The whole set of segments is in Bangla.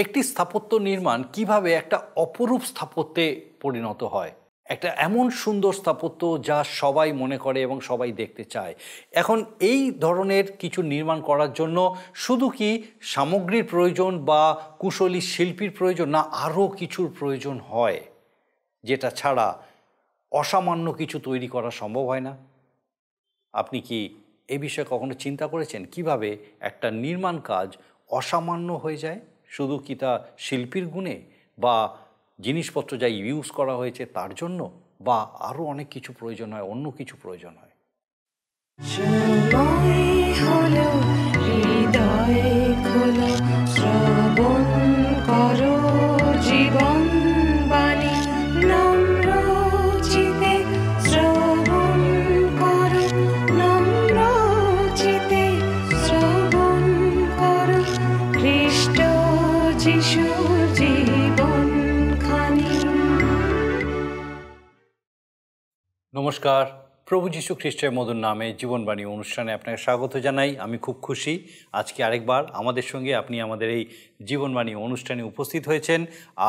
একটি স্থাপত্য নির্মাণ কিভাবে একটা অপরূপ স্থাপত্যে পরিণত হয়, একটা এমন সুন্দর স্থাপত্য যা সবাই মনে করে এবং সবাই দেখতে চায়। এখন এই ধরনের কিছু নির্মাণ করার জন্য শুধু কি সামগ্রীর প্রয়োজন বা কুশলী শিল্পীর প্রয়োজন, না আরও কিছুর প্রয়োজন হয়, যেটা ছাড়া অসামান্য কিছু তৈরি করা সম্ভব হয় না? আপনি কি এই বিষয়ে কখনো চিন্তা করেছেন কিভাবে একটা নির্মাণ কাজ অসামান্য হয়ে যায়? শুধু কি তা শিল্পীর গুণে, বা জিনিসপত্র যা ইউজ করা হয়েছে তার জন্য, বা আরও অনেক কিছু প্রয়োজন হয়, অন্য কিছু প্রয়োজন হয়? নমস্কার, প্রভু যীশু খ্রিস্টের মধুর নামে জীবনবাণী অনুষ্ঠানে আপনাকে স্বাগত জানাই। আমি খুব খুশি আজকে আরেকবার আমাদের সঙ্গে আপনি আমাদের এই জীবনবাণী অনুষ্ঠানে উপস্থিত হয়েছেন।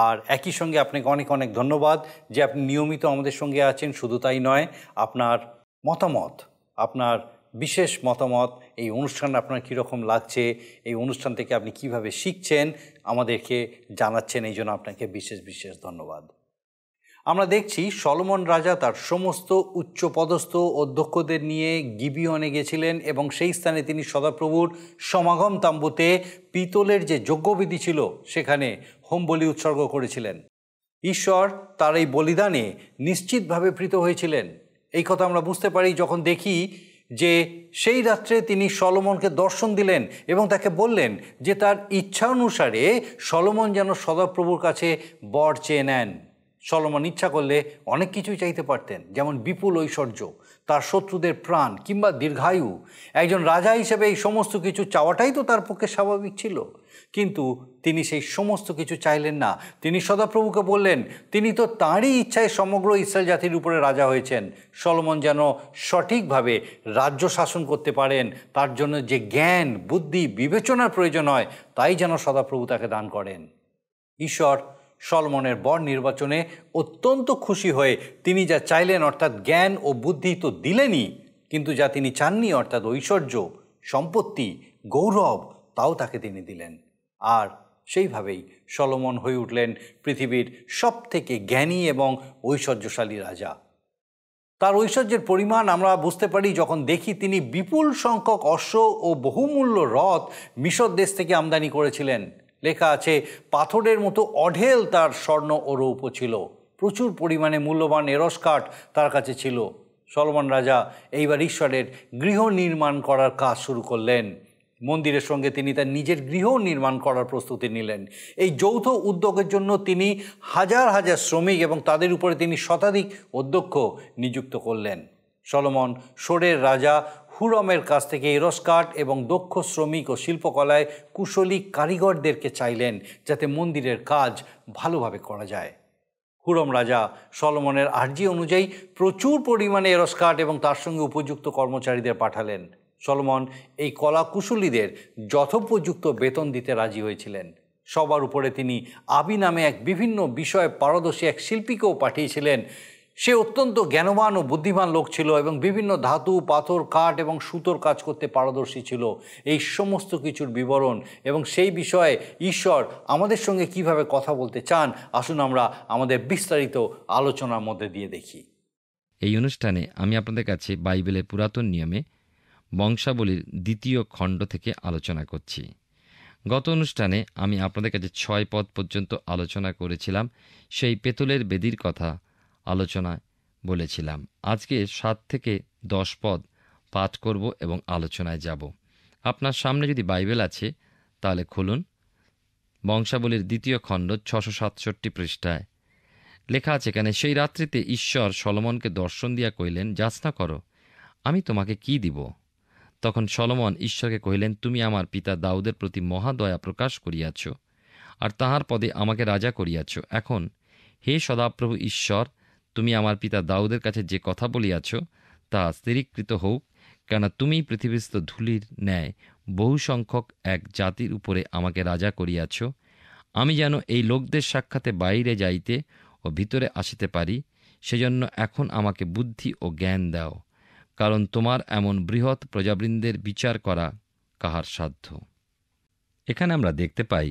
আর একই সঙ্গে আপনাকে অনেক অনেক ধন্যবাদ যে আপনি নিয়মিত আমাদের সঙ্গে আছেন। শুধু তাই নয়, আপনার মতামত, আপনার বিশেষ মতামত, এই অনুষ্ঠান আপনার কীরকম লাগছে, এই অনুষ্ঠান থেকে আপনি কিভাবে শিখছেন আমাদেরকে জানাচ্ছেন, এই জন্য আপনাকে বিশেষ বিশেষ ধন্যবাদ। আমরা দেখছি সলোমন রাজা তার সমস্ত উচ্চপদস্থ অধ্যক্ষদের নিয়ে গিবিয়নে গেছিলেন এবং সেই স্থানে তিনি সদাপ্রভুর সমাগম তাম্বুতে পিতলের যে যজ্ঞবিধি ছিল সেখানে হোম বলি উৎসর্গ করেছিলেন। ঈশ্বর তার এই বলিদানে নিশ্চিতভাবে প্রীত হয়েছিলেন। এই কথা আমরা বুঝতে পারি যখন দেখি যে সেই রাত্রে তিনি সলোমনকে দর্শন দিলেন এবং তাকে বললেন যে তার ইচ্ছা অনুসারে সলোমন যেন সদাপ্রভুর কাছে বর চেয়ে নেন। সলোমন ইচ্ছা করলে অনেক কিছুই চাইতে পারতেন, যেমন বিপুল ঐশ্বর্য, তার শত্রুদের প্রাণ, কিংবা দীর্ঘায়ু। একজন রাজা হিসেবে এই সমস্ত কিছু চাওয়াটাই তো তার পক্ষে স্বাভাবিক ছিল। কিন্তু তিনি সেই সমস্ত কিছু চাইলেন না। তিনি সদাপ্রভুকে বললেন তিনি তো তাঁরই ইচ্ছায় সমগ্র ইসরায়েল জাতির উপরে রাজা হয়েছেন। সলোমন যেন সঠিকভাবে রাজ্য শাসন করতে পারেন, তার জন্য যে জ্ঞান, বুদ্ধি, বিবেচনার প্রয়োজন হয়, তাই যেন সদাপ্রভু তাকে দান করেন। ঈশ্বর সলোমনের বর নির্বাচনে অত্যন্ত খুশি হয়ে তিনি যা চাইলেন, অর্থাৎ জ্ঞান ও বুদ্ধি তো দিলেনই, কিন্তু যা তিনি চাননি, অর্থাৎ ঐশ্বর্য, সম্পত্তি, গৌরব, তাও তাকে তিনি দিলেন। আর সেইভাবেই সলোমন হয়ে উঠলেন পৃথিবীর সবথেকে জ্ঞানী এবং ঐশ্বর্যশালী রাজা। তার ঐশ্বর্যের পরিমাণ আমরা বুঝতে পারি যখন দেখি তিনি বিপুল সংখ্যক অশ্ব ও বহুমূল্য রথ মিশর দেশ থেকে আমদানি করেছিলেন। লেখা আছে পাথরের মতো অঢেল তার স্বর্ণ ও রৌপ্য ছিল। প্রচুর পরিমাণে মূল্যবান এরস কাঠ তার কাছে ছিল। সলোমন রাজা এইবার ঈশ্বরের গৃহ নির্মাণ করার কাজ শুরু করলেন। মন্দিরের সঙ্গে তিনি তার নিজের গৃহ নির্মাণ করার প্রস্তুতি নিলেন। এই যৌথ উদ্যোগের জন্য তিনি হাজার হাজার শ্রমিক এবং তাদের উপরে তিনি শতাধিক অধ্যক্ষ নিযুক্ত করলেন। সলোমন সোরের রাজা হুরমের কাছ থেকে এরস কাঠ এবং দক্ষ শ্রমিক ও শিল্পকলায় কুশলী কারিগরদেরকে চাইলেন, যাতে মন্দিরের কাজ ভালোভাবে করা যায়। হুরম রাজা সলোমনের আর্জি অনুযায়ী প্রচুর পরিমাণে এরস কাঠ এবং তার সঙ্গে উপযুক্ত কর্মচারীদের পাঠালেন। সলোমন এই কলা কুশলীদের যথোপযুক্ত বেতন দিতে রাজি হয়েছিলেন। সবার উপরে তিনি আবি নামে এক বিভিন্ন বিষয়ে পারদর্শী এক শিল্পীকেও পাঠিয়েছিলেন। সে অত্যন্ত জ্ঞানবান ও বুদ্ধিমান লোক ছিল এবং বিভিন্ন ধাতু, পাথর, কাঠ এবং সুতোর কাজ করতে পারদর্শী ছিল। এই সমস্ত কিছুর বিবরণ এবং সেই বিষয়ে ঈশ্বর আমাদের সঙ্গে কিভাবে কথা বলতে চান, আসুন আমরা আমাদের বিস্তারিত আলোচনার মধ্যে দিয়ে দেখি। এই অনুষ্ঠানে আমি আপনাদের কাছে বাইবেলের পুরাতন নিয়মে বংশাবলীর 2য় খণ্ড থেকে আলোচনা করছি। গত অনুষ্ঠানে আমি আপনাদের কাছে 6 পদ পর্যন্ত আলোচনা করেছিলাম। সেই পেতলের বেদির কথা আলোচনায় বলেছিলাম। আজকে 7 থেকে 10 পদ পাঠ করব এবং আলোচনায় যাব। আপনার সামনে যদি বাইবেল আছে তাহলে খুলুন। বংশাবলীর 2য় খণ্ড 667 পৃষ্ঠায় লেখা আছে, এখানে সেই রাত্রিতে ঈশ্বর সলোমনকে দর্শন দিয়া কহিলেন, যাচনা করো, আমি তোমাকে কি দিব? তখন সলোমন ঈশ্বরকে কহিলেন, তুমি আমার পিতা দাউদের প্রতি মহাদয়া প্রকাশ করিয়াছ, আর তাহার পদে আমাকে রাজা করিয়াছ। এখন হে সদাপ্রভু ঈশ্বর, তুমি আমার পিতা দাউদের কাছে যে কথা বলিয়াছ তা স্থিরীকৃত হোক, কেননা তুমি পৃথিবীস্থ ধূলির ন্যায় বহু সংখ্যক এক জাতির উপরে আমাকে রাজা করিয়াছ। আমি যেন এই লোকদের সাক্ষাতে বাইরে যাইতে ও ভিতরে আসিতে পারি, সেজন্য এখন আমাকে বুদ্ধি ও জ্ঞান দাও, কারণ তোমার এমন বৃহৎ প্রজাবৃন্দের বিচার করা কাহার সাধ্য। এখানে আমরা দেখতে পাই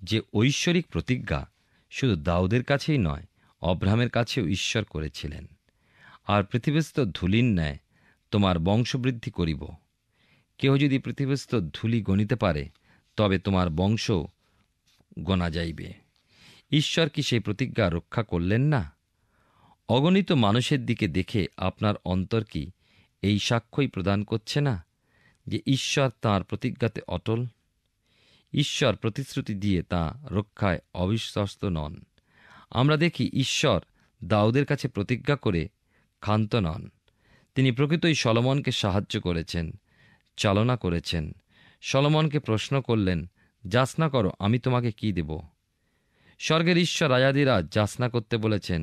যে ঐশ্বরিক প্রতিজ্ঞা শুধু দাউদের কাছেই নয়, অব্রাহামের কাছেও ঈশ্বর করেছিলেন। আর পৃথিবীস্থ ধূলির ন্যায় তোমার বংশবৃদ্ধি করিব। কেহ যদি পৃথিবীস্থ ধূলি গণিতে পারে, তবে তোমার বংশ গণা যাইবে। ঈশ্বর কি সেই প্রতিজ্ঞা রক্ষা করলেন না? অগণিত মানুষের দিকে দেখে আপনার অন্তর কি এই সাক্ষ্যই প্রদান করছে না যে ঈশ্বর তাঁর প্রতিজ্ঞাতে অটল? ঈশ্বর প্রতিশ্রুতি দিয়ে তা রক্ষায় অবিশ্বস্ত নন। আমরা দেখি ঈশ্বর দাউদের কাছে প্রতিজ্ঞা করে ক্ষান্ত নন। তিনি প্রকৃতই সলোমনকে সাহায্য করেছেন, চালনা করেছেন। সলোমনকে প্রশ্ন করলেন, যাচনা করো, আমি তোমাকে কি দেব? স্বর্গের ঈশ্বর রাজাদিরাজ যাচনা করতে বলেছেন।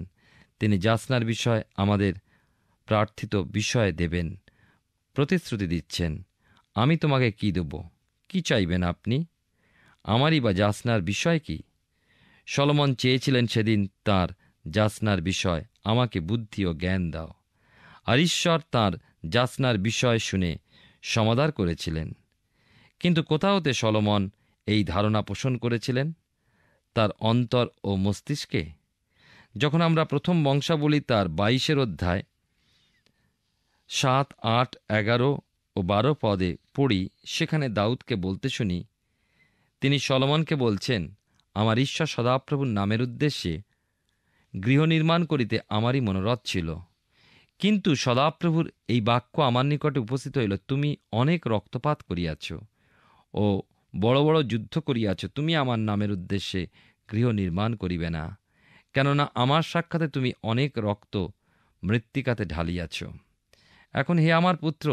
তিনি যাচনার বিষয় আমাদের প্রার্থিত বিষয় দেবেন। প্রতিশ্রুতি দিচ্ছেন, আমি তোমাকে কি দেব? কি চাইবেন আপনি? আমারই বা যাচনার বিষয় কি? সলোমন চেয়েছিলেন সেদিন তার যাচনার বিষয়, আমাকে বুদ্ধি ও জ্ঞান দাও। আর ঈশ্বর তাঁর যাচনার বিষয় শুনে সমাদর করেছিলেন। কিন্তু কোথাওতে সলোমন এই ধারণা পোষণ করেছিলেন? তার অন্তর ও মস্তিষ্কে। যখন আমরা প্রথম বংশাবলী তার 22 অধ্যায় 7, 8, 11 ও 12 পদে পড়ি, সেখানে দাউদকে বলতে শুনি, তিনি সলোমনকে বলছেন, আমার ঈশ্বর সদাপ্রভুর নামের উদ্দেশ্যে গৃহ নির্মাণ করিতে আমারই মনোরথ ছিল। কিন্তু সদাপ্রভুর এই বাক্য আমার নিকটে উপস্থিত হইল, তুমি অনেক রক্তপাত করিয়াছ ও বড় বড় যুদ্ধ করিয়াছ, তুমি আমার নামের উদ্দেশ্যে গৃহ নির্মাণ করিবে না, কেননা আমার সাক্ষাতে তুমি অনেক রক্ত মৃত্তিকাতে ঢালিয়াছ। এখন হে আমার পুত্র,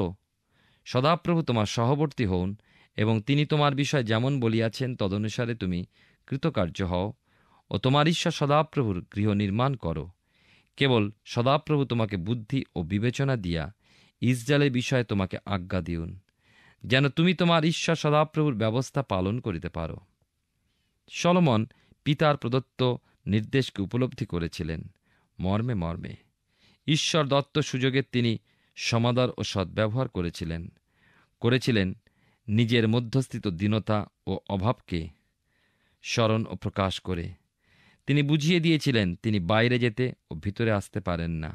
সদাপ্রভু তোমার সহবর্তী হউন, এবং তিনি তোমার বিষয় যেমন বলিয়াছেন তদনুসারে তুমি কৃতকার্য হও ও তোমার ঈশ্বর সদাপ্রভুর গৃহ নির্মাণ করো। কেবল সদাপ্রভু তোমাকে বুদ্ধি ও বিবেচনা দিয়া ইসরায়েলের বিষয়ে তোমাকে আজ্ঞা দিউন, যেন তুমি তোমার ঈশ্বর সদাপ্রভুর ব্যবস্থা পালন করিতে পারো। সলোমন পিতার প্রদত্ত নির্দেশকে উপলব্ধি করেছিলেন মর্মে মর্মে। ঈশ্বর দত্ত সুযোগের তিনি সমাদর ও সদ্ব্যবহার করেছিলেন নিজের মধ্যস্থিত দীনতা ও অভাবকে স্মরণ ও প্রকাশ করে। তিনি বুঝিয়ে দিয়েছিলেন তিনি বাইরে যেতে ও ভিতরে আসতে পারেন না।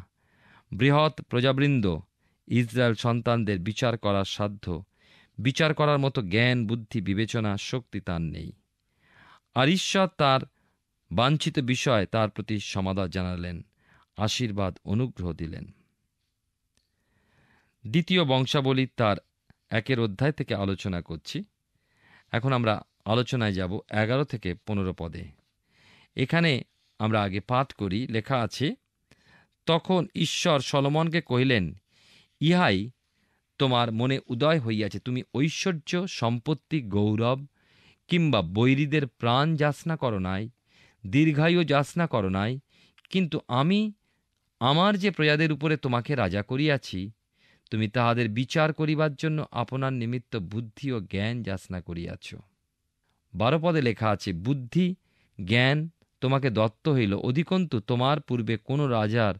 বৃহৎ প্রজাবৃন্দ ইসরায়েল সন্তানদের বিচার করার সাধ্য, বিচার করার মতো জ্ঞান, বুদ্ধি, বিবেচনা, শক্তি তার নেই। আর ঈশ্বর তার বাঞ্ছিত বিষয় তার প্রতি সমাদর জানালেন, আশীর্বাদ, অনুগ্রহ দিলেন। দ্বিতীয় বংশাবলী তার 1 অধ্যায় থেকে আলোচনা করছি। এখন আমরা আলোচনায় যাব 11 থেকে 15 পদে। এখানে আমরা আগে পাঠ করি, লেখা আছে, তখন ঈশ্বর সলোমনকে কহিলেন, ইহাই তোমার মনে উদয় হইয়াছে, তুমি ঐশ্বর্য, সম্পত্তি, গৌরব কিংবা বৈরীদের প্রাণ যাচনা করো নাই, দীর্ঘায়ু যাচনা করো নাই, কিন্তু আমি আমার যে প্রজাদের উপরে তোমাকে রাজা করিয়াছি, তুমি তাহাদের বিচার করিবার জন্য আপনার নিমিত্ত বুদ্ধি ও জ্ঞান যাচনা করিয়াছ। 12 পদে লেখা আছে, বুদ্ধি জ্ঞান তোমাকে দত্ত হইল, অধিকন্তু তোমার পূর্বে কোন রাজার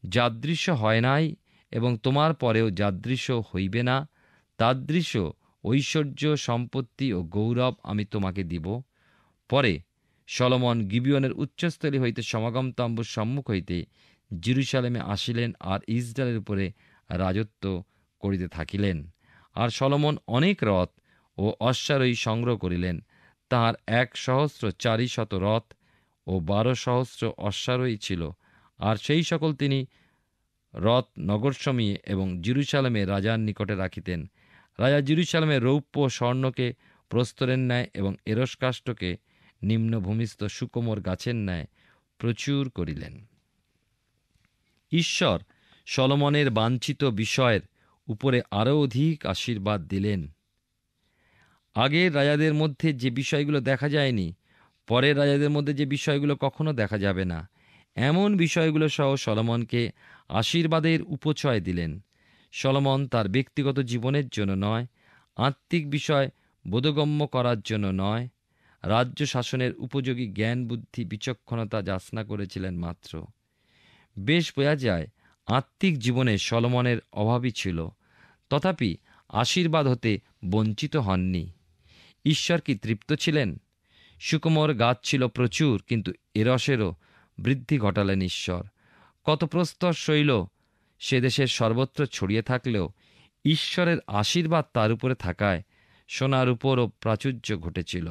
যাদৃশ্য হয় নাই এবং তোমার পরেও যাদৃশ্য হইবে না। তাদৃশ্য ঐশ্বর্য, সম্পত্তি ও গৌরব আমি তোমাকে দিব। পরে সলোমন গিবিয়নের উচ্চস্থলী হইতে সমাগম তম্বুর সম্মুখ হইতে জেরুজালেমে আসিলেন আর ইসরায়েলের উপরে রাজত্ব করিতে থাকিলেন। আর সলোমন অনেক রথ ও অশ্বারোহী সংগ্রহ করিলেন। তাহার 1,400 রথ ও 12,000 অশ্বারোহী ছিল। আর সেই সকল তিনি রথ নগরসমীয়ে এবং জেরুজালেমে রাজার নিকটে রাখিতেন। রাজা জেরুজালেমে রৌপ্য স্বর্ণকে প্রস্তরের ন্যায় এবং এরসকাষ্ঠকে নিম্নভূমিস্থ সুকোমর গাছের ন্যায় প্রচুর করিলেন। ঈশ্বর সলোমনের বাঞ্ছিত বিষয়ের উপরে আরও অধিক আশীর্বাদ দিলেন। আগের রাজাদের মধ্যে যে বিষয়গুলো দেখা যায়নি, পরের রাজাদের মধ্যে যে বিষয়গুলো কখনো দেখা যাবে না, এমন বিষয়গুলো সহ সলোমনকে আশীর্বাদের উপচয় দিলেন। সলোমন তার ব্যক্তিগত জীবনের জন্য নয়, আত্মিক বিষয় বোধগম্য করার জন্য নয়, রাজ্য শাসনের উপযোগী জ্ঞান বুদ্ধি বিচক্ষণতা যাচনা করেছিলেন মাত্র। বেশ বোঝা যায় আত্মিক জীবনে সলোমনের অভাবই ছিল, তথাপি আশীর্বাদ হতে বঞ্চিত হননি। ঈশ্বর কি তৃপ্ত ছিলেন? সুকুমার গাছ ছিল প্রচুর, কিন্তু এরসেরও বৃদ্ধি ঘটালেন ঈশ্বর। কত প্রস্তর শৈল সে দেশের সর্বত্র ছড়িয়ে থাকলেও ঈশ্বরের আশীর্বাদ তার উপরে থাকায় সোনার উপরও প্রাচুর্য ঘটেছিল।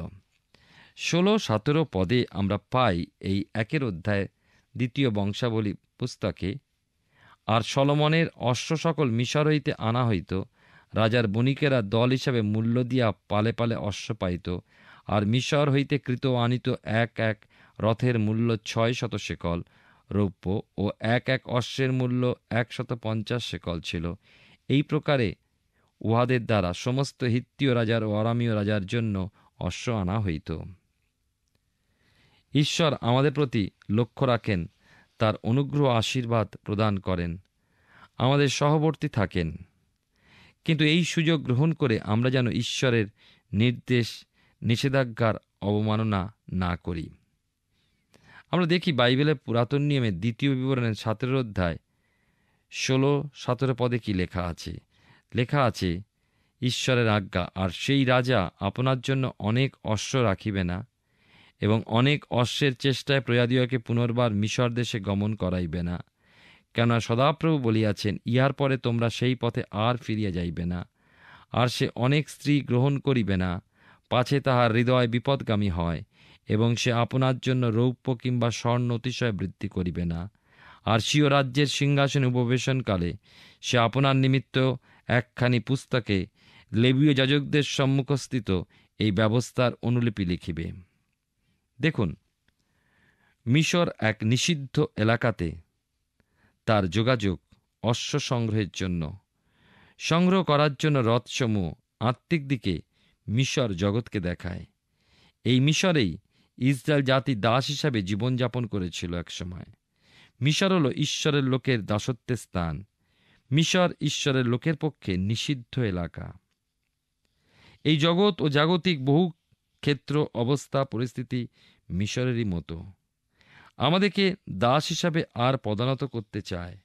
16-17 পদে আমরা পাই এই 1 অধ্যায় 2 বংশাবলী পুস্তকে, আর সলোমনের অশ্ব সকল মিশর হইতে আনা হইত। রাজার বণিকেরা দল হিসাবে মূল্য দিয়া পালে পালে অশ্ব পাইত, আর মিশর হইতে কৃত আনিত এক এক রথের মূল্য 600 শেকল রৌপ্য, ও এক এক অশ্বের মূল্য 150 শেকল ছিল। এই প্রকারে উহাদের দ্বারা সমস্ত হিত্তীয় রাজার ও আরামীয় রাজার জন্য অশ্ব আনা হইত। ঈশ্বর আমাদের প্রতি লক্ষ্য রাখেন, তার অনুগ্রহ আশীর্বাদ প্রদান করেন, আমাদের সহবর্তী থাকেন। কিন্তু এই সুযোগ গ্রহণ করে আমরা যেন ঈশ্বরের নির্দেশ নিষেধাজ্ঞার অবমাননা না করি। আমরা দেখি বাইবেলের পুরাতন নিয়মে 2 বিবরণের 17 অধ্যায় 16-17 পদে কি লেখা আছে? লেখা আছে, ঈশ্বরের আজ্ঞা, আর সেই রাজা আপনার জন্য অনেক অশ্ব রাখিবে না, এবং অনেক অশ্বের চেষ্টায় প্রজাদিগকে পুনর্বার মিশর দেশে গমন করাইবে না। কেননা সদাপ্রভু বলিয়াছেন, ইহার পরে তোমরা সেই পথে আর ফিরিয়া যাইবে না। আর সে অনেক স্ত্রী গ্রহণ করিবে না, পাছে তাহার হৃদয় বিপদগামী হয়, এবং সে আপনার জন্য রৌপ্য কিংবা স্বর্ণ অতিশয় বৃদ্ধি করিবে না। আর স্বীয় রাজ্যের সিংহাসনে উপবেশনকালে সে আপনার নিমিত্ত একখানি পুস্তকে লেবীয় যাজকদের সম্মুখস্থিত এই ব্যবস্থার অনুলিপি লিখিবে। দেখুন, মিশর এক নিষিদ্ধ এলাকাতে তার যোগাযোগ অশ্ব সংগ্রহের জন্য, সংগ্রহ করার জন্য রথসমূহ আত্মিক দিকে মিশর জগৎকে দেখায়। এই মিশরেই ইসরায়েল জাতি দাস হিসাবে জীবনযাপন করেছিল একসময়। মিশর হল ঈশ্বরের লোকের দাসত্বের স্থান। মিশর ঈশ্বরের লোকের পক্ষে নিষিদ্ধ এলাকা। এই জগৎ ও জাগতিক বহু ক্ষেত্র অবস্থা পরিস্থিতি মিশরেরই মতো আমাদেরকে দাস হিসাবে আর পদানত করতে চায়,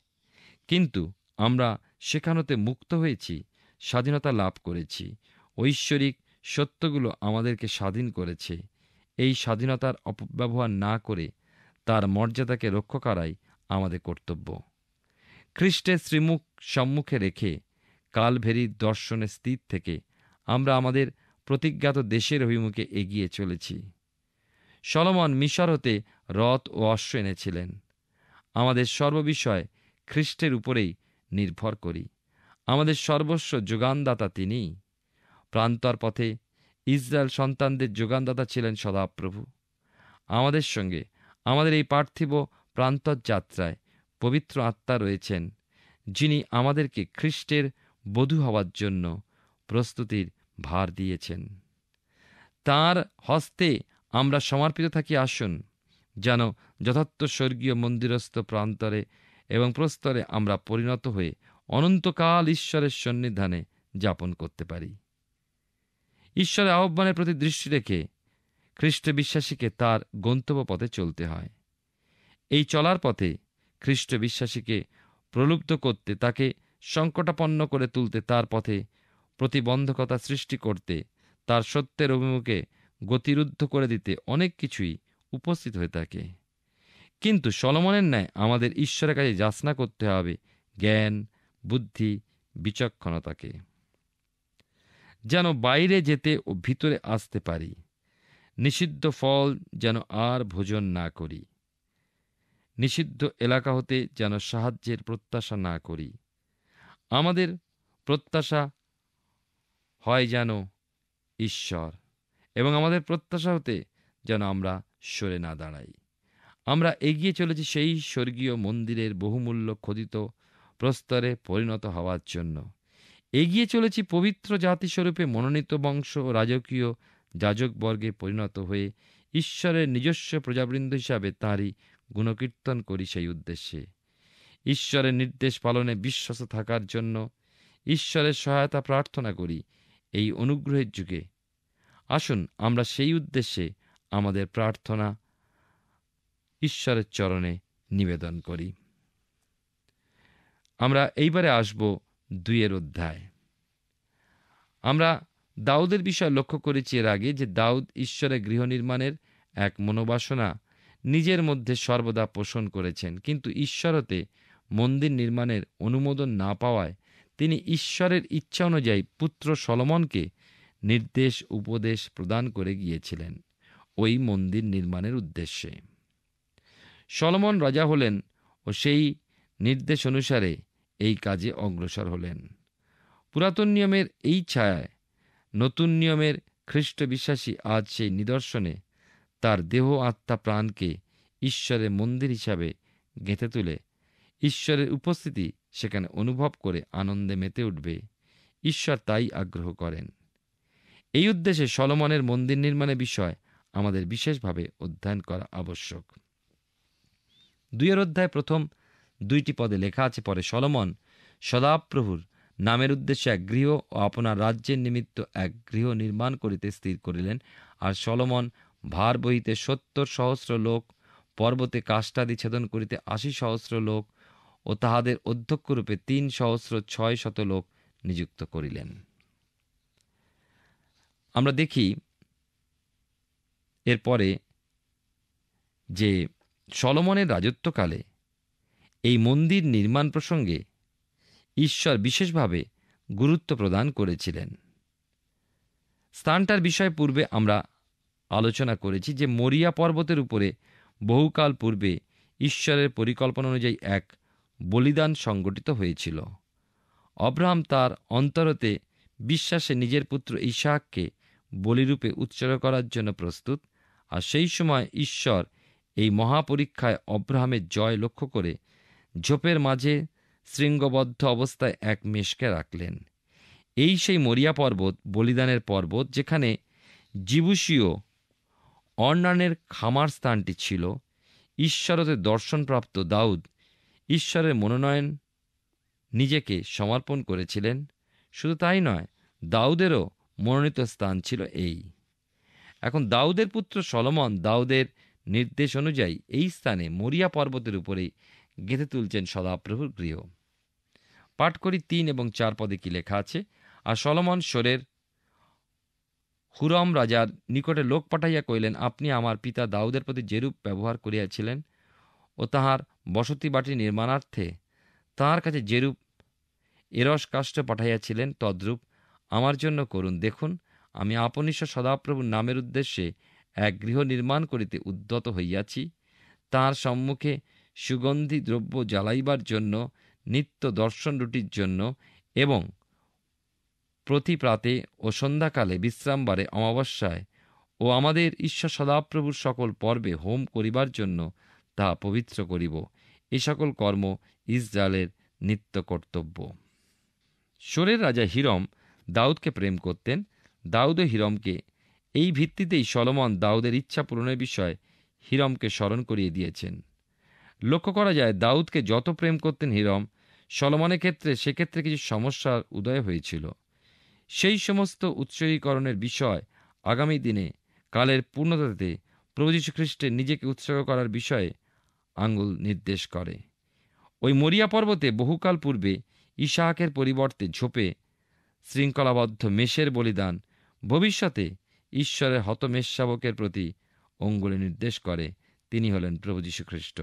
কিন্তু আমরা সেখানতে মুক্ত হয়েছি, স্বাধীনতা লাভ করেছি। ঐশ্বরিক সত্যগুলো আমাদেরকে স্বাধীন করেছে। এই স্বাধীনতার অপব্যবহার না করে তার মর্যাদাকে রক্ষা করাই আমাদের কর্তব্য। খ্রিস্টের শ্রীমুখ সম্মুখে রেখে কালভেরির দর্শনে স্থির থেকে আমরা আমাদের প্রতিজ্ঞাত দেশের অভিমুখে এগিয়ে চলেছি। সলোমন মিশর হতে রথ ও অশ্ব এনেছিলেন। আমাদের সর্ববিষয় খ্রিস্টের উপরেই নির্ভর করি। আমাদের সর্বস্ব যোগানদাতা তিনিই। প্রান্তর পথে ইসরায়েল সন্তানদের যোগানদাতা ছিলেন সদাপ্রভু। আমাদের সঙ্গে আমাদের এই পার্থিব প্রান্তর যাত্রায় পবিত্র আত্মা রয়েছেন, যিনি আমাদেরকে খ্রিস্টের বধূ হওয়ার জন্য প্রস্তুতির ভার দিয়েছেন। তাঁর হস্তে আমরা সমর্পিত থাকি। আসুন, যেন যথার্থ স্বর্গীয় মন্দিরস্থ প্রান্তরে এবং প্রস্তরে আমরা পরিণত হয়ে অনন্তকাল ঈশ্বরের সন্নিধানে যাপন করতে পারি। ঈশ্বরের আহ্বানের প্রতি দৃষ্টি রেখে খ্রিস্ট বিশ্বাসীকে তার গন্তব্য পথে চলতে হয়। এই চলার পথে খ্রিস্ট বিশ্বাসীকে প্রলুব্ধ করতে, তাকে সংকটাপন্ন করে তুলতে, তার পথে প্রতিবন্ধকতা সৃষ্টি করতে, তার সত্যের অভিমুখে গতিরুদ্ধ করে দিতে অনেক কিছুই উপস্থিত হয়ে থাকে। কিন্তু সলোমনের ন্যায় আমাদের ঈশ্বরের কাছে যাচনা করতে হবে জ্ঞান, বুদ্ধি, বিচক্ষণতাকে, যেন বাইরে যেতে ও ভিতরে আসতে পারি। নিষিদ্ধ ফল যেন আর ভোজন না করি। নিষিদ্ধ এলাকা হতে যেন সাহায্যের প্রত্যাশা না করি। আমাদের প্রত্যাশা হয় যেন ঈশ্বর, এবং আমাদের প্রত্যাশা হতে যেন আমরা সরে না দাঁড়াই। আমরা এগিয়ে চলেছি সেই স্বর্গীয় মন্দিরের বহুমূল্য খোদিত প্রস্তরে পরিণত হওয়ার জন্য। এগিয়ে চলেছি পবিত্র জাতিস্বরূপে মনোনীত বংশ ও রাজকীয় যাজকবর্গে পরিণত হয়ে ঈশ্বরের নিজস্ব প্রজাবৃন্দ হিসাবে তাঁরই গুণকীর্তন করি। সেই উদ্দেশ্যে ঈশ্বরের নির্দেশ পালনে বিশ্বস্ত থাকার জন্য ঈশ্বরের সহায়তা প্রার্থনা করি। এই অনুগ্রহের যুগে আসুন আমরা সেই উদ্দেশ্যে আমাদের প্রার্থনা ঈশ্বরের চরণে নিবেদন করি। আমরা এইবারে আসব 2 অধ্যায়। আমরা দাউদের বিষয় লক্ষ্য করেছি এর আগে যে দাউদ ঈশ্বরের গৃহ নির্মাণের এক মনোবাসনা নিজের মধ্যে সর্বদা পোষণ করেছেন, কিন্তু ঈশ্বর হতে মন্দির নির্মাণের অনুমোদন না পাওয়ায় তিনি ঈশ্বরের ইচ্ছা অনুযায়ী পুত্র সলোমনকে নির্দেশ উপদেশ প্রদান করে গিয়েছিলেন ওই মন্দির নির্মাণের উদ্দেশ্যে। সলোমন রাজা হলেন ও সেই নির্দেশ অনুসারে এই কাজে অগ্রসর হলেন। পুরাতন নিয়মের এই ছায়ায় নতুন নিয়মের খ্রিস্ট বিশ্বাসী আজ সেই নিদর্শনে তার দেহ আত্মা প্রাণকে ঈশ্বরের মন্দির হিসাবে গেঁথে তুলে ঈশ্বরের উপস্থিতি সেখানে অনুভব করে আনন্দে মেতে উঠবে। ঈশ্বর তাই আগ্রহ করেন। এই উদ্দেশ্যে সলোমনের মন্দির নির্মাণের বিষয় আমাদের বিশেষভাবে অধ্যয়ন করা আবশ্যক। 2 অধ্যায় প্রথম 2টি পদে লেখা আছে, পরে সলোমন সদাপ্রভুর নামের উদ্দেশ্যে এক গৃহ ও আপনার রাজ্যের নিমিত্ত এক গৃহ নির্মাণ করিতে স্থির করিলেন। আর সলোমন ভার বহিতে 70 সহস্র লোক, পর্বতে কাষ্টাদি ছেদন করিতে 80 সহস্র লোক ও তাহাদের অধ্যক্ষরূপে 3,600 লোক নিযুক্ত করিলেন। আমরা দেখি এরপরে যে সলোমনের রাজত্বকালে এই মন্দির নির্মাণ প্রসঙ্গে ঈশ্বর বিশেষভাবে গুরুত্ব প্রদান করেছিলেন। স্থানটার বিষয়ে পূর্বে আমরা আলোচনা করেছি যে মরিয়া পর্বতের উপরে বহুকাল পূর্বে ঈশ্বরের পরিকল্পনা অনুযায়ী এক বলিদান সংগঠিত হয়েছিল। অব্রাহাম তার অন্তরতে বিশ্বাসে নিজের পুত্র ইসাহাককে বলিরূপে উৎসর্গ করার জন্য প্রস্তুত। আর সেই সময় ঈশ্বর এই মহাপরীক্ষায় অব্রাহামের জয় লক্ষ্য করে ঝোপের মাঝে শৃঙ্গবদ্ধ অবস্থায় এক মেষকে রাখলেন। এই সেই মরিয়া পর্বত, বলিদানের পর্বত, যেখানে জিবুসীয় অর্ণানের খামার স্থানটি ছিল। ঈশ্বরতে দর্শনপ্রাপ্ত দাউদ ঈশ্বরের মনোনয়ন নিজেকে সমর্পণ করেছিলেন। শুধু তাই নয়, দাউদেরও মনোনীত স্থান ছিল এই। এখন দাউদের পুত্র সলোমন দাউদের নির্দেশ অনুযায়ী এই স্থানে মরিয়া পর্বতের উপরেই গেঁথে তুলছেন সদাপ্রভুর গৃহ। পাঠ করি 3 এবং 4 পদে কি লেখা আছে। আর সলোমন সোরের হুরম রাজার নিকটে লোক পাঠাইয়া কইলেন, আপনি আমার পিতা দাউদের প্রতি যেরূপ ব্যবহার করিয়াছিলেন ও তাহার বসতি বাটি নির্মাণার্থে তাহার কাছে যেরূপ এরস কাষ্ঠ পাঠাইয়াছিলেন তদ্রূপ আমার জন্য করুন। দেখুন, আমি আপন ঈশ্বর সদাপ্রভুর নামের উদ্দেশ্যে এক গৃহ নির্মাণ করিতে উদ্যত হইয়াছি। তাঁর সম্মুখে সুগন্ধি দ্রব্য জ্বালাইবার জন্য, নিত্য দর্শন রুটির জন্য এবং প্রতি প্রাতে ও সন্ধ্যাকালে, বিশ্রামবারে, অমাবস্যায় ও আমাদের ঈশ্বর সদাপ্রভুর সকল পর্বে হোম করিবার জন্য তাহা পবিত্র করিব। এ সকল কর্ম ইসরায়েলের নিত্য কর্তব্য। সোরের রাজা হিরম দাউদকে প্রেম করতেন। দাউদ ও হিরমকে এই ভিত্তিতেই সলোমন দাউদের ইচ্ছা পূরণের বিষয়ে হিরমকে স্মরণ করিয়ে দিয়েছেন। লক্ষ্য করা যায়, দাউদকে যত প্রেম করতেন হিরম, সলোমনের ক্ষেত্রে সেক্ষেত্রে কিছু সমস্যার উদয় হয়েছিল। সেই সমস্ত উৎসর্গীকরণের বিষয় আগামী দিনে কালের পূর্ণতাতে প্রভু যীশু খ্রিস্টের নিজেকে উৎসর্গ করার বিষয়ে আঙ্গুল নির্দেশ করে। ওই মরিয়া পর্বতে বহুকাল পূর্বে ইসাহাকের পরিবর্তে ঝোপে শৃঙ্খলাবদ্ধ মেষের বলিদান ভবিষ্যতে ঈশ্বরের হতমেষ শাবকের প্রতি অঙ্গুলি নির্দেশ করে। তিনি হলেন প্রভু যীশু খ্রিস্ট।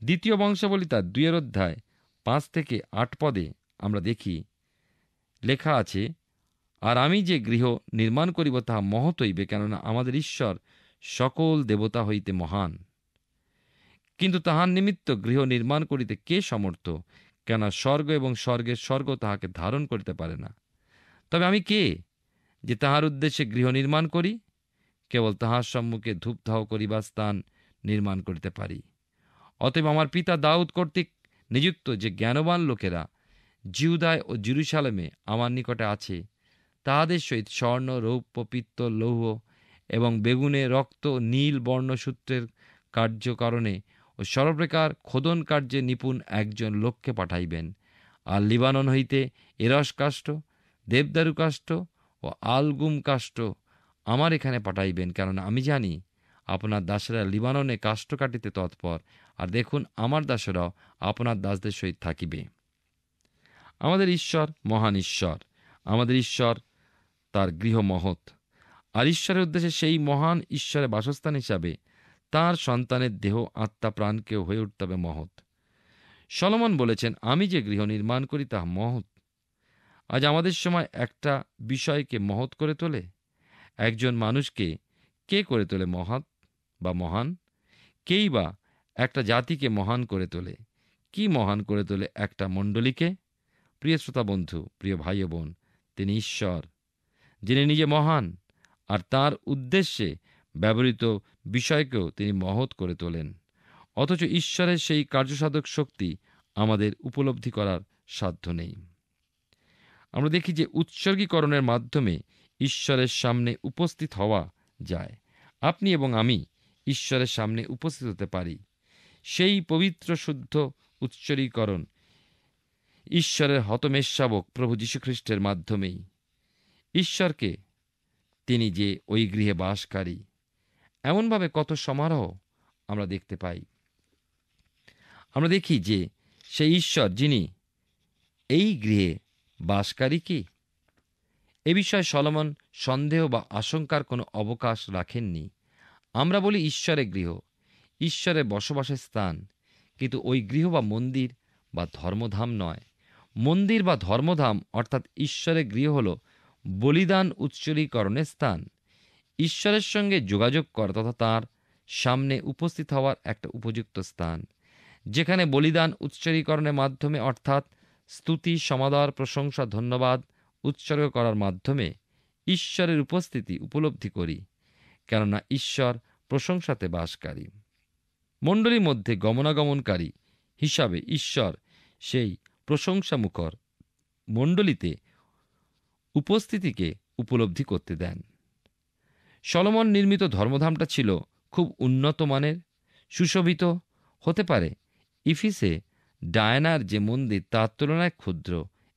2 বংশাবলী তার 2 অধ্যায় 5 থেকে 8 পদে আমরা দেখি লেখা আছে, আর আমি যে গৃহ নির্মাণ করিব তাহা মহৎ হইবে, কেননা আমাদের ঈশ্বর সকল দেবতা হইতে মহান। কিন্তু তাহার নিমিত্ত গৃহ নির্মাণ করিতে কে সমর্থ? কেননা স্বর্গ এবং স্বর্গের স্বর্গ তাহাকে ধারণ করিতে পারে না। তবে আমি কে যে তাহার উদ্দেশ্যে গৃহ নির্মাণ করি? কেবল তাহার সম্মুখে ধূপদাহ করিবার স্থান নির্মাণ করিতে পারি। অতএব আমার পিতা দাউদ কর্তৃক নিযুক্ত যে জ্ঞানবান লোকেরা জিহুদায় ও জেরুজালেমে আমার নিকটে আছে, তাহাদের সহিত স্বর্ণ, রৌপ্য, পিত্তল, লৌহ এবং বেগুনে, রক্ত, নীল বর্ণসূত্রের কার্যকারণে ও সর্বপ্রকার খোদন কার্যে নিপুণ একজন লোককে পাঠাইবেন। আর লিবানন হইতে এরস কাষ্ঠ, দেবদারু কাষ্ঠ ও আলগুম কাষ্ঠ আমার এখানে পাঠাইবেন, কেননা আমি জানি আপনার দাসেরা লিবাননে কাষ্ঠ কাটিতে তৎপর, আর দেখুন আমার দাসেরাও আপনার দাসদের সহিত থাকিবে। আমাদের ঈশ্বর মহান ঈশ্বর, আমাদের ঈশ্বর তার গৃহ মহৎ, আর ঈশ্বরের উদ্দেশ্যে সেই মহান ঈশ্বরের বাসস্থান হিসাবে তার সন্তানের দেহ আত্মা প্রাণকেও হয়ে উঠতে হবে মহৎ। সলোমন বলেছেন, আমি যে গৃহ নির্মাণ করি তা মহৎ। আজ আমাদের সময় একটা বিষয়কে মহৎ করে তোলে, একজন মানুষকে কে করে তোলে মহৎ বা মহান? কেই বা একটা জাতিকে মহান করে তোলে। কি মহান করে তোলে একটা মণ্ডলীকে? প্রিয় শ্রোতা বন্ধু, প্রিয় ভাই ও বোন, তিনি ঈশ্বর, যিনি নিজে মহান, আর তার উদ্দেশ্যে ব্যবহৃত বিষয়কেও তিনি মহৎ করে তোলেন। অথচ ঈশ্বরের সেই কার্যসাধক শক্তি আমাদের উপলব্ধি করার সাধ্য নেই। আমরা দেখি যে উৎসর্গীকরণের মাধ্যমে ঈশ্বরের সামনে উপস্থিত হওয়া যায়। আপনি এবং আমি ঈশ্বরের সামনে উপস্থিত হতে পারি সেই পবিত্র শুদ্ধ উৎসর্গীকরণ ঈশ্বরের হতমেষ্যাবক প্রভু যীশুখ্রিস্টের মাধ্যমেই। ঈশ্বরকে তিনি যে ওই গৃহে বাসকারী, এমনভাবে কত সমারোহ আমরা দেখতে পাই। আমরা দেখি যে সেই ঈশ্বর যিনি এই গৃহে বাসকারী কি, এ বিষয়ে সলোমন সন্দেহ বা আশঙ্কার কোনো অবকাশ রাখেননি। আমরা বলি ঈশ্বরের গৃহ, ঈশ্বরের বসবাসের স্থান, কিন্তু ওই গৃহ বা মন্দির বা ধর্মধাম নয়। মন্দির বা ধর্মধাম অর্থাৎ ঈশ্বরের গৃহ হল বলিদান উৎসর্গীকরণের স্থান, ঈশ্বরের সঙ্গে যোগাযোগ করা তথা তাঁর সামনে উপস্থিত হওয়ার একটা উপযুক্ত স্থান, যেখানে বলিদান উৎসর্গীকরণের মাধ্যমে অর্থাৎ স্তুতি, সমাদর, প্রশংসা, ধন্যবাদ উৎসর্গ করার মাধ্যমে ঈশ্বরের উপস্থিতি উপলব্ধি করি, কেননা ঈশ্বর প্রশংসাতে বাসকারী। মণ্ডলীর মধ্যে গমনাগমনকারী হিসাবে ঈশ্বর সেই প্রশংসামুখর মণ্ডলীতে উপস্থিতিকে উপলব্ধি করতে দেন। সলোমন নির্মিত ধর্মধামটা ছিল খুব উন্নত মানের, সুশোভিত। হতে পারে ইফিসে ডায়ানার যে মন্দির তার তুলনায় ক্ষুদ্র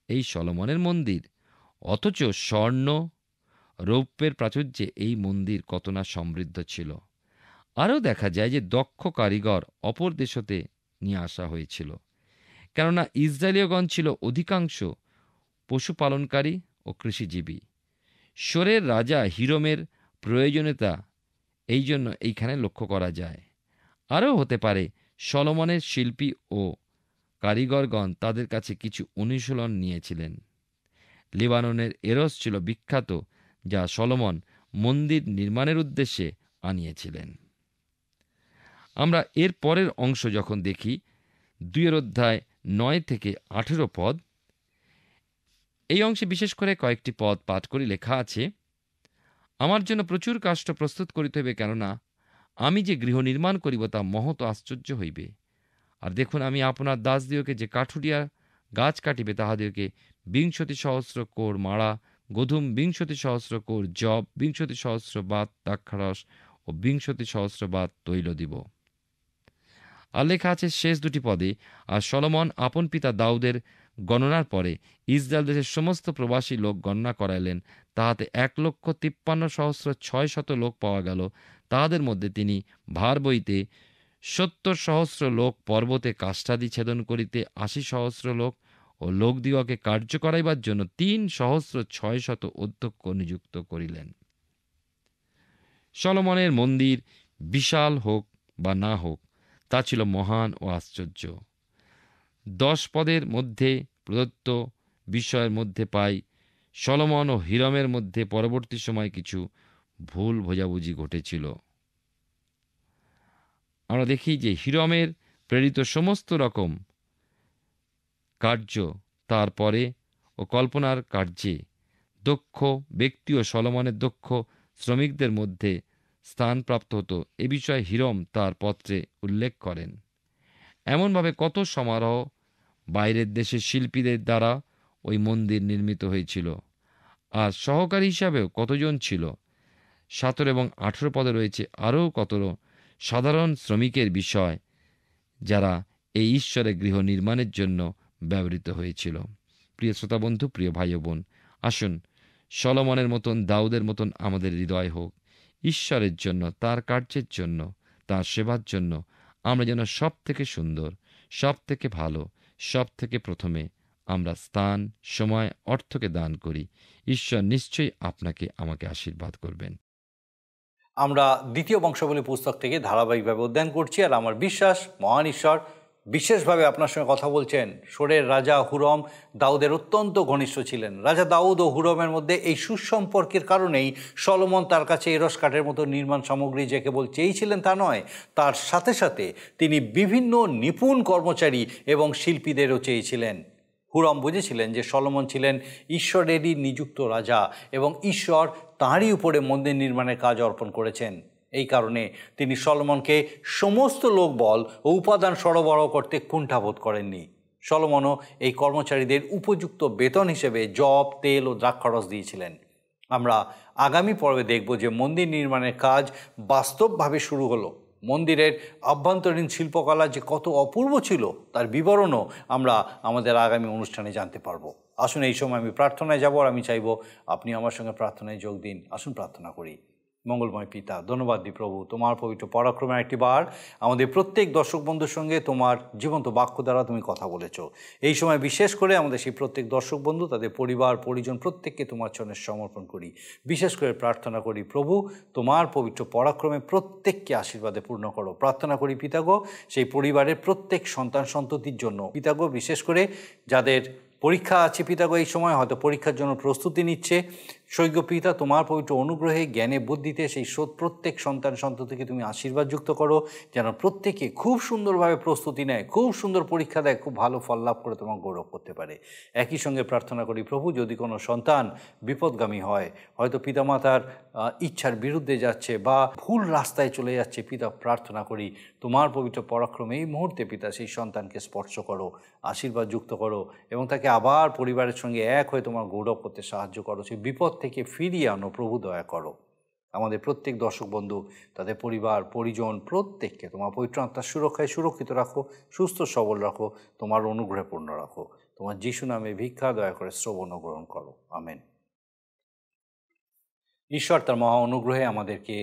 এই সলোমনের মন্দির, অথচ স্বর্ণ রৌপ্যের প্রাচুর্যে এই মন্দির কত না সমৃদ্ধ ছিল। আরও দেখা যায় যে দক্ষ কারিগর অপর দেশতে নিয়ে আসা হয়েছিল, কেননা ইসরায়েলীয়গণ ছিল অধিকাংশ পশুপালনকারী ও কৃষিজীবী। শোরের রাজা হিরমের প্রয়োজনীয়তা এই জন্য এইখানে লক্ষ্য করা যায়। আরও হতে পারে সলোমনের শিল্পী ও কারিগরগণ তাদের কাছে কিছু অনুশীলন নিয়েছিলেন। লেবাননের এরস ছিল বিখ্যাত, যা সলোমন মন্দির নির্মাণের উদ্দেশ্যে আনিয়েছিলেন। আমরা এর পরের অংশ যখন দেখি, 2 অধ্যায় 9 থেকে 18 পদ, এই অংশে বিশেষ করে কয়েকটি পদ পাঠ করি। লেখা আছে, আমার জন্য প্রচুর কাষ্ঠ প্রস্তুত করিতে হইবে, কেননা আমি যে গৃহ নির্মাণ করিব তা মহৎ আশ্চর্য হইবে। আর দেখুন, আমি আপনার দাসদিওকে যে কাঠুরিয়া গাছ কাটিবে তাহাদিওকে 20 সহস্র কোর মাড়া, গোধূম 20 সহস্র কোর জব, 20 সহস্র বাত দ্রাক্ষারস ও 20 সহস্র বাত তৈল দিব। আর লেখা আছে শেষ 2টি পদে, আর সলোমন আপন পিতা দাউদের গণনার পরে ইসরায়েল দেশের সমস্ত প্রবাসী লোক গণনা করাইলেন, তাহাতে 1,53,600 লোক পাওয়া গেল। তাহাদের মধ্যে তিনি ভার বইতে 70 সহস্র লোক, পর্বতে কাষ্ঠাদি ছেদন করিতে 80 সহস্র লোক ও লোকদিগকে কার্য করাইবার জন্য 3,600 অধ্যক্ষ নিযুক্ত করিলেন। সলোমনের মন্দির বিশাল হোক বা না হোক, তা ছিল মহান ও আশ্চর্য। 10 পদের মধ্যে প্রদত্ত বিষয়ের মধ্যে পাই সলোমন ও হিরমের মধ্যে পরবর্তী সময় কিছু ভুল বোঝাবুঝি ঘটেছিল। আমরা দেখি যে হিরমের প্রেরিত সমস্ত রকম কার্য তারপরে ও কল্পনার কার্যে দক্ষ ব্যক্তি ও সলোমনের দক্ষ শ্রমিকদের মধ্যে স্থানপ্রাপ্ত হতো, এ বিষয়ে হিরম তার পত্রে উল্লেখ করেন। এমনভাবে কত সমারোহ বাইরের দেশের শিল্পীদের দ্বারা ওই মন্দির নির্মিত হয়েছিল, আর সহকারী হিসাবেও কতজন ছিল। 17 এবং 18 পদে রয়েছে আরও কত সাধারণ শ্রমিকের বিষয়, যারা এই ঈশ্বরের গৃহ নির্মাণের জন্য ব্যবহৃত হয়েছিল। প্রিয় শ্রোতা বন্ধু, প্রিয় ভাই ও বোন, আসুন সলোমনের মতন, দাউদের মতন আমাদের হৃদয় হোক। ঈশ্বরের জন্য, তার কার্যের জন্য, তার সেবার জন্য আমরা যেন সব থেকে সুন্দর, সব থেকে ভালো, সব থেকে প্রথমে আমরা স্থান, সময়, অর্থকে দান করি। ঈশ্বর নিশ্চয়ই আপনাকে আমাকে আশীর্বাদ করবেন। আমরা দ্বিতীয় বংশাবলী পুস্তক থেকে ধারাবাহিকভাবে অধ্যয়ন করছি, আর আমার বিশ্বাস মহান ঈশ্বর বিশেষভাবে আপনার সঙ্গে কথা বলছেন। সোরের রাজা হুরম দাউদের অত্যন্ত ঘনিষ্ঠ ছিলেন। রাজা দাউদ ও হুরমের মধ্যে এই সুসম্পর্কের কারণেই সলোমন তার কাছে এরস কাঠের মতো নির্মাণ সামগ্রী যে কেবল চেয়েছিলেন তা নয়, তার সাথে সাথে তিনি বিভিন্ন নিপুণ কর্মচারী এবং শিল্পীদেরও চেয়েছিলেন। হুরম বুঝেছিলেন যে সলোমন ছিলেন ঈশ্বরেরই নিযুক্ত রাজা এবং ঈশ্বর তাঁরই উপরে মন্দির নির্মাণের কাজ অর্পণ করেছেন। এই কারণে তিনি সলোমনকে সমস্ত লোকবল ও উপাদান সরবরাহ করতে কুণ্ঠাবোধ করেননি। সলোমনও এই কর্মচারীদের উপযুক্ত বেতন হিসেবে জব, তেল ও দ্রাক্ষারস দিয়েছিলেন। আমরা আগামী পর্বে দেখব যে মন্দির নির্মাণের কাজ বাস্তবভাবে শুরু হলো। মন্দিরের আভ্যন্তরীণ শিল্পকলা যে কত অপূর্ব ছিল তার বিবরণও আমরা আমাদের আগামী অনুষ্ঠানে জানতে পারবো। আসুন এই সময় আমি প্রার্থনায় যাব, আর আমি চাইব আপনি আমার সঙ্গে প্রার্থনায় যোগ দিন। আসুন প্রার্থনা করি। মঙ্গলময় পিতা, ধন্যবাদ দিই প্রভু, তোমার পবিত্র পরাক্রমের একটি বার আমাদের প্রত্যেক দর্শক বন্ধুর সঙ্গে তোমার জীবন্ত বাক্য দ্বারা তুমি কথা বলেছ। এই সময় বিশেষ করে আমাদের সেই প্রত্যেক দর্শক বন্ধু, তাদের পরিবার পরিজন প্রত্যেককে তোমার চরণে সমর্পণ করি। বিশেষ করে প্রার্থনা করি প্রভু, তোমার পবিত্র পরাক্রমে প্রত্যেককে আশীর্বাদে পূর্ণ করো। প্রার্থনা করি পিতাগো সেই পরিবারের প্রত্যেক সন্তান সন্ততির জন্য। পিতাগো বিশেষ করে যাদের পরীক্ষা আছে পিতাগো, এই সময় হয়তো পরীক্ষার জন্য প্রস্তুতি নিচ্ছে, সৈক্য পিতা তোমার পবিত্র অনুগ্রহে, জ্ঞানে, বুদ্ধিতে সেই প্রত্যেক সন্তান সন্ততিকে তুমি আশীর্বাদযুক্ত করো, যেন প্রত্যেকে খুব সুন্দরভাবে প্রস্তুতি নেয়, খুব সুন্দর পরীক্ষা দেয়, খুব ভালো ফল লাভ করে তোমার গৌরব করতে পারে। একই সঙ্গে প্রার্থনা করি প্রভু, যদি কোনো সন্তান বিপদগামী হয়, হয়তো পিতামাতার ইচ্ছার বিরুদ্ধে যাচ্ছে বা ভুল রাস্তায় চলে যাচ্ছে, পিতা প্রার্থনা করি তোমার পবিত্র পরাক্রমে এই মুহূর্তে পিতা সেই সন্তানকে স্পর্শ করো, আশীর্বাদযুক্ত করো এবং তাকে আবার পরিবারের সঙ্গে এক হয়ে তোমার গৌরব করতে সাহায্য করো। সেই বিপদ থেকে ফিরিয়ে আনো প্রভু, দয়া করো। আমাদের প্রত্যেক দর্শক বন্ধু, তাদের পরিবার পরিজন প্রত্যেককে তোমার পবিত্র আত্মার সুরক্ষায় সুরক্ষিত রাখো, সুস্থ সবল রাখো, তোমার অনুগ্রহে পূর্ণ রাখো। তোমার যিশু নামে ভিক্ষা দয়া করে শ্রবণ গ্রহণ করো, আমেন। ঈশ্বর তার মহা অনুগ্রহে আমাদেরকে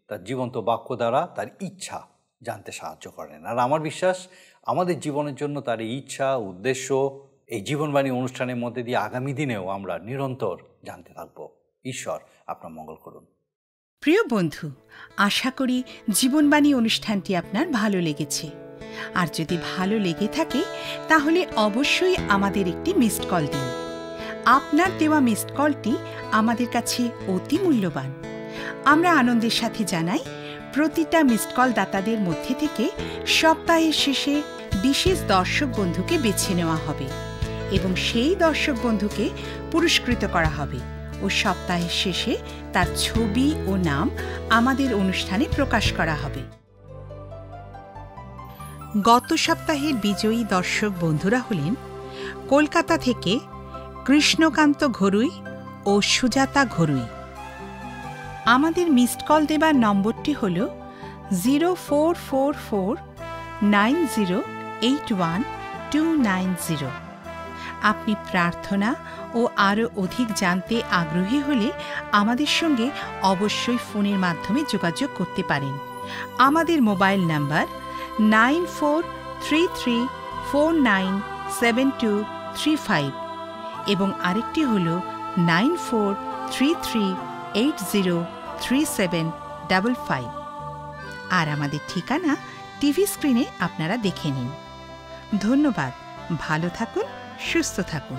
তার জীবন্ত বাক্য দ্বারা তার ইচ্ছা জানতে সাহায্য করেন, আর আমার বিশ্বাস আমাদের জীবনের জন্য তার এই ইচ্ছা উদ্দেশ্য এই জীবনবাণী অনুষ্ঠানের মধ্যে দিয়ে আগামী দিনেও আমরা নিরন্তর জানতে থাকব। ঈশ্বর আপনার মঙ্গল করুন। প্রিয় বন্ধু, আশা করি জীবনবাণী অনুষ্ঠানটি আপনার ভালো লেগেছে। আর যদি ভালো লেগে থাকে তাহলে অবশ্যই আমাদের একটি মিসড কল দিন। আপনার দেওয়া মিসড কলটি আমাদের কাছে অতি মূল্যবান। আমরা আনন্দের সাথে জানাই, প্রতিটা মিসড কল দাতাদের মধ্যে থেকে সপ্তাহের শেষে বিশেষ দর্শক বন্ধুকে বেছে নেওয়া হবে এবং সেই দর্শক বন্ধুকে পুরস্কৃত করা হবে ও সপ্তাহের শেষে তার ছবি ও নাম আমাদের অনুষ্ঠানে প্রকাশ করা হবে। গত সপ্তাহের বিজয়ী দর্শক বন্ধুরা হলেন কলকাতা থেকে কৃষ্ণকান্ত ঘরুই ও সুজাতা ঘরুই। আমাদের মিসড কল দেবার নম্বরটি হল 04449081 আপনি প্রার্থনা ও আরও অধিক জানতে আগ্রহী হলে আমাদের সঙ্গে অবশ্যই ফোনের মাধ্যমে যোগাযোগ করতে পারেন। আমাদের মোবাইল নাম্বার 9433497235 এবং আরেকটি হল 9433803755। আর আমাদের ঠিকানা টিভি স্ক্রিনে আপনারা দেখে নিন। ধন্যবাদ। ভালো থাকুন, সুস্থ থাকুন।